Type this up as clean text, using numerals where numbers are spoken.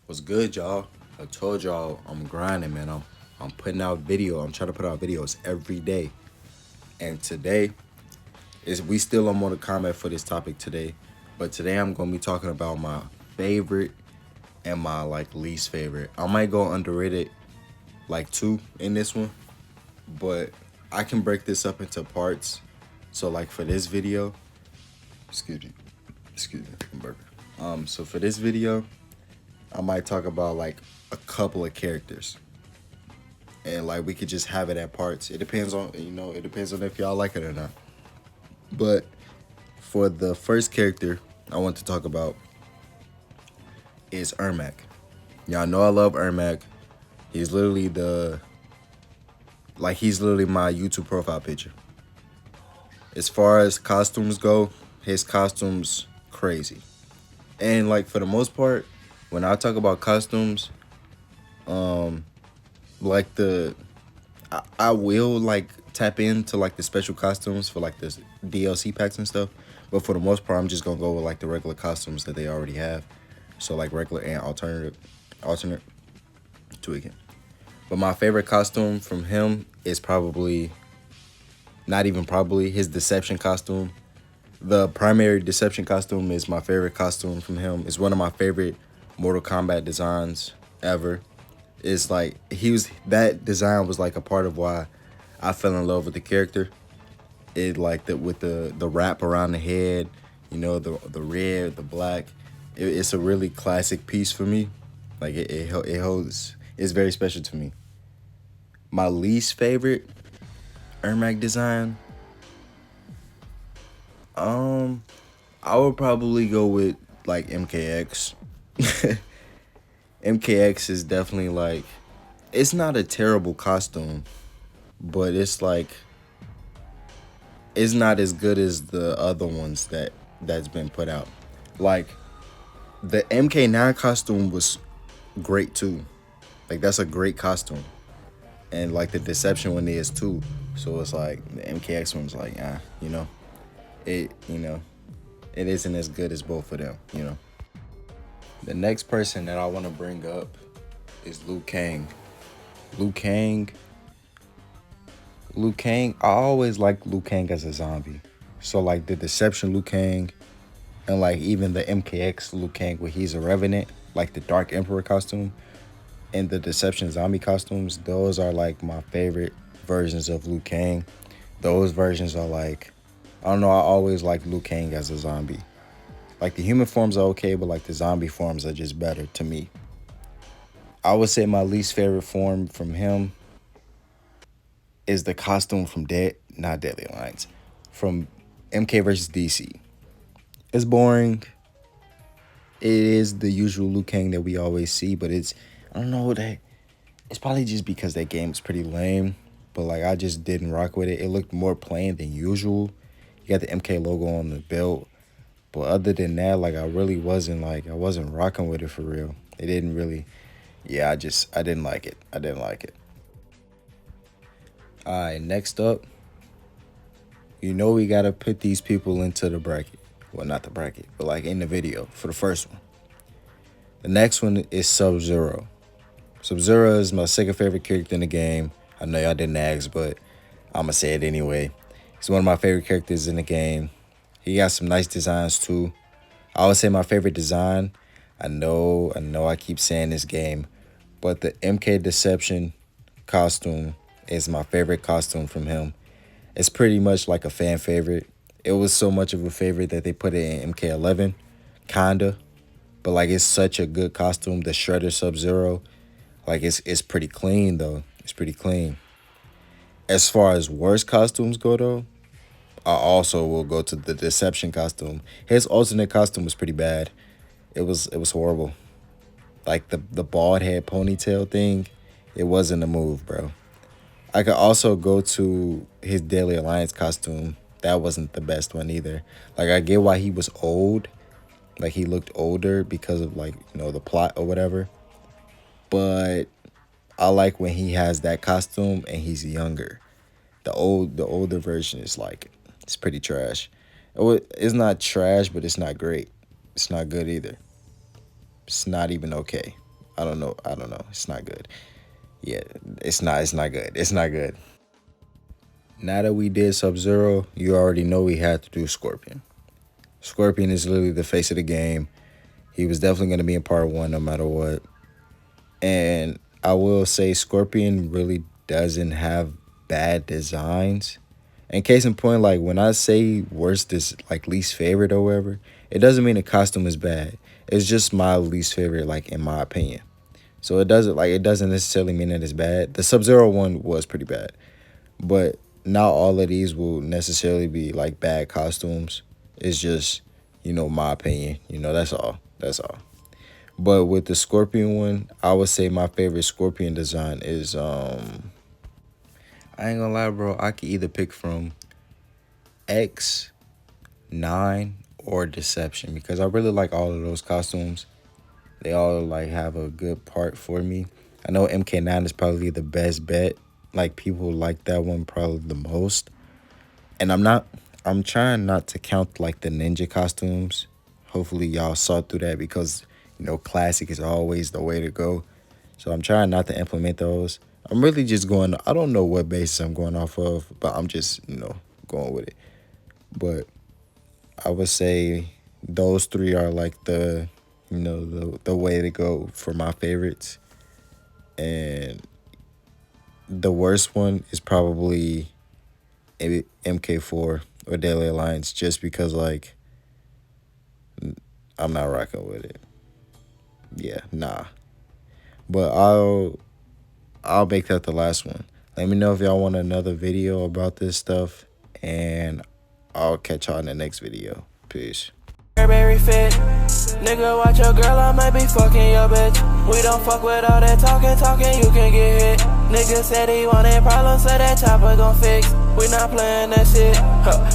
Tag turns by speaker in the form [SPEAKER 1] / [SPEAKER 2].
[SPEAKER 1] What's good, y'all? I told y'all I'm grinding, man. I'm putting out video. I'm trying to put out videos every day. And today is we still on Mortal Kombat for this topic today. But today I'm gonna be talking about my favorite and my least favorite. I might go underrated like two in this one, but I can break this up into parts. So like for this video, excuse me, I'm burping. So for this video, I might talk about like a couple of characters. And like we could just have it at parts. It depends on it depends on if y'all like it or not. But for the first character I want to talk about is Ermac. Y'all know I love Ermac. He's literally he's literally my YouTube profile picture. As far as costumes go, his costumes crazy. And like for the most part, when I talk about costumes, like I will like tap into like the special costumes for like the DLC packs and stuff. But for the most part, I'm just gonna go with like the regular costumes that they already have. So like regular and alternate tweaking. But my favorite costume from him is probably, not even probably, his Deception costume. The primary Deception costume is my favorite costume from him. It's one of my favorite Mortal Kombat designs ever. It's like that design was like a part of why I fell in love with the character. It like with the wrap around the head, the red, the black. It's a really classic piece for me. Like it holds. It's very special to me. My least favorite Ermac design. I would probably go with like MKX. MKX is definitely like, it's not a terrible costume, but it's like, it's not as good as the other ones that's been put out. Like the MK9 costume was great too. Like that's a great costume. And like the Deception one is too. So it's like the MKX one's like, it isn't as good as both of them. The next person that I want to bring up is Liu Kang. Liu Kang, I always liked Liu Kang as a zombie. So like the Deception Liu Kang and like even the MKX Liu Kang where he's a revenant, like the Dark Emperor costume and the Deception zombie costumes, those are like my favorite versions of Liu Kang. Those versions are like, I don't know, I always liked Liu Kang as a zombie. Like the human forms are okay, but like the zombie forms are just better to me. I would say my least favorite form from him is the costume from not Deadly Alliance, from MK versus DC. It's boring. It is the usual Liu Kang that we always see, but I don't know, it's probably just because that game is pretty lame. But like I just didn't rock with it. It looked more plain than usual. You got the MK logo on the belt. But other than that, like I wasn't rocking with it for real. It didn't really, I didn't like it. I didn't like it. All right, next up, we gotta put these people into the bracket. Well, not the bracket, but like in the video for the first one. The next one is Sub-Zero. Sub-Zero is my second favorite character in the game. I know y'all didn't ask, but I'ma say it anyway. He's one of my favorite characters in the game. He got some nice designs too. I would say my favorite design, I know I keep saying this game, but the MK Deception costume is my favorite costume from him. It's pretty much like a fan favorite. It was so much of a favorite that they put it in MK11, kinda. But like it's such a good costume, the Shredder Sub-Zero. Like it's pretty clean though. It's pretty clean. As far as worst costumes go though, I also will go to the Deception costume. His alternate costume was pretty bad. It was horrible. Like the bald head ponytail thing, it wasn't a move, bro. I could also go to his Deadly Alliance costume. That wasn't the best one either. Like I get why he was old. Like he looked older because of the plot or whatever. But I like when he has that costume and he's younger. The older version is like, it's pretty trash. It's not trash, but it's not great. It's not good either. It's not even okay. I don't know. It's not good. Yeah, it's not good. It's not good. Now that we did Sub-Zero, you already know we had to do Scorpion. Scorpion is literally the face of the game. He was definitely going to be in part 1 no matter what. And I will say Scorpion really doesn't have bad designs. And case in point, like when I say worst is like least favorite or whatever, it doesn't mean the costume is bad. It's just my least favorite, like in my opinion. So it doesn't necessarily mean that it's bad. The Sub-Zero one was pretty bad. But not all of these will necessarily be like bad costumes. It's just, my opinion. That's all. That's all. But with the Scorpion one, I would say my favorite Scorpion design is I ain't gonna lie, bro. I could either pick from X, 9, or Deception because I really like all of those costumes. They all like have a good part for me. I know MK9 is probably the best bet. Like people like that one probably the most. And I'm trying not to count like the ninja costumes. Hopefully y'all saw through that because classic is always the way to go. So I'm trying not to implement those. I'm really just going, I don't know what basis I'm going off of, but I'm just, going with it. But I would say those 3 are like the way to go for my favorites. And the worst one is probably MK4 or Deadly Alliance just because like I'm not rocking with it. Yeah, nah. But I'll make that the last one. Let me know if y'all want another video about this stuff, and I'll catch y'all in the next video. Peace.
[SPEAKER 2] Burberry fit. Nigga, watch your girl, I might be fucking your bitch. We don't fuck with all that talking, you can get hit. Nigga said he wanted problems, so that chopper gon' fix. We not playing that shit. Huh.